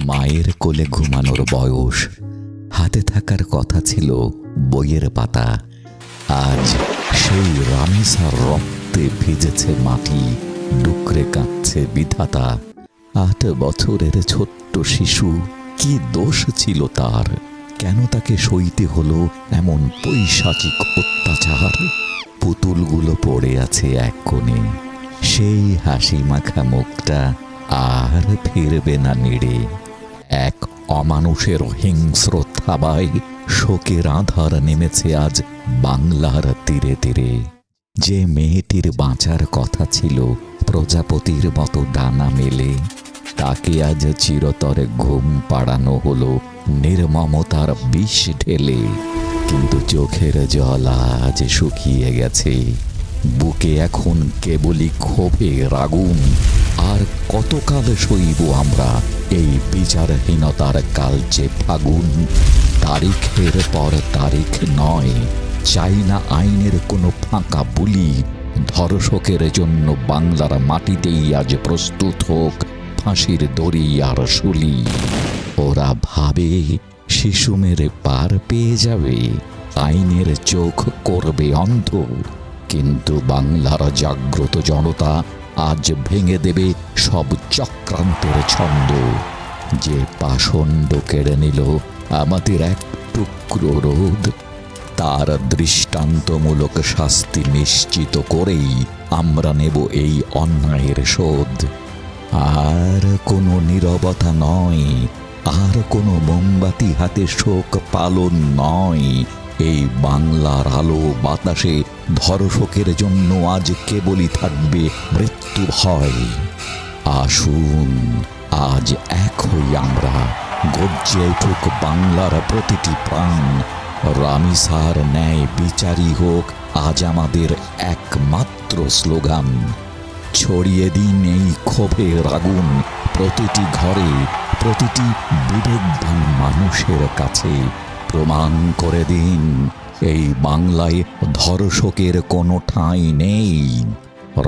মায়ের কোলে ঘুমানোর বয়স, হাতে থাকার কথা ছিল বইয়ের পাতা। আজ সেই রামিসার রক্তে ভিজেছে মাটি, ডুকরে কাঁদছে বিধাতা। 8 বছরের ছোট্ট শিশু, কি দোষ ছিল তার? কেন তাকে সইতে হলো এমন পৈশাচিক অত্যাচার? পুতুলগুলো পড়ে আছে এক কোণে, সেই হাসি মাখা মুখটা আর ফিরবে না নেড়ে। এক অমানুষের হিংস্র থাবায় শোকের আধার নেমেছে আজ বাংলার তীরে তীরে। যে মেয়েটির বাঁচার কথা ছিল প্রজাপতির মতো ডানা মেলে, তাকে আজ চিরতরে ঘুম পাড়ানো হলো নির্মমতার বিষ ঢেলে। কিন্তু চোখের জল আজ শুকিয়ে গেছে, বুকে এখন কেবলই ক্ষোভের আগুন। আর কতকাল সইব আমরা এই বিচারহীনতার কালচে ফাগুন? তারিখের পর তারিখ নয়, চাই না আইনের কোনো ফাঁকা বুলি। ধর্ষকের জন্য বাংলার মাটিতেই আজ প্রস্তুত হোক ফাঁসির দড়ি আর শুলি। ওরা ভাবে শিশু মেরে পার পেয়ে যাবে, আইনের চোখ করবে অন্ধ। কিন্তু বাংলার জাগ্রত জনতা আজ ভেঙে দেবে সব চক্রান্তের ছন্দ। যে পাষণ্ড কেড়ে নিল আমাদের এক টুকরো রোদ, তার দৃষ্টান্তমূলক শাস্তি নিশ্চিত করেই আমরা নেব এই অন্যায়ের শোধ। আর কোনো নীরবতা নয়, আর কোনো মোমবাতি হাতে শোক পালন নয়। এই বাংলার আলো বাতাসে ধর্ষকের জন্য আজ কেবলই থাকবে মৃত্যু ভয়। আসুন আজ এক হই আমরা, গর্জে উঠুক বাংলার প্রতিটি প্রাণ। রামিসার ন্যায় বিচারই হোক আজ আমাদের একমাত্র স্লোগান। ছড়িয়ে দিন এই ক্ষোভের আগুন প্রতিটি ঘরে, প্রতিটি বিবেকবান মানুষের কাছে। প্রমাণ করে দিন এই বাংলায় ধর্ষকের কোনো ঠাঁই নেই।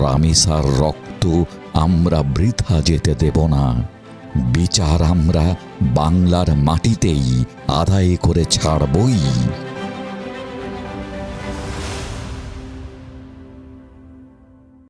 রামিসার রক্ত আমরা বৃথা যেতে দেব না। বিচার আমরা বাংলার মাটিতেই আদায় করে ছাড়বই।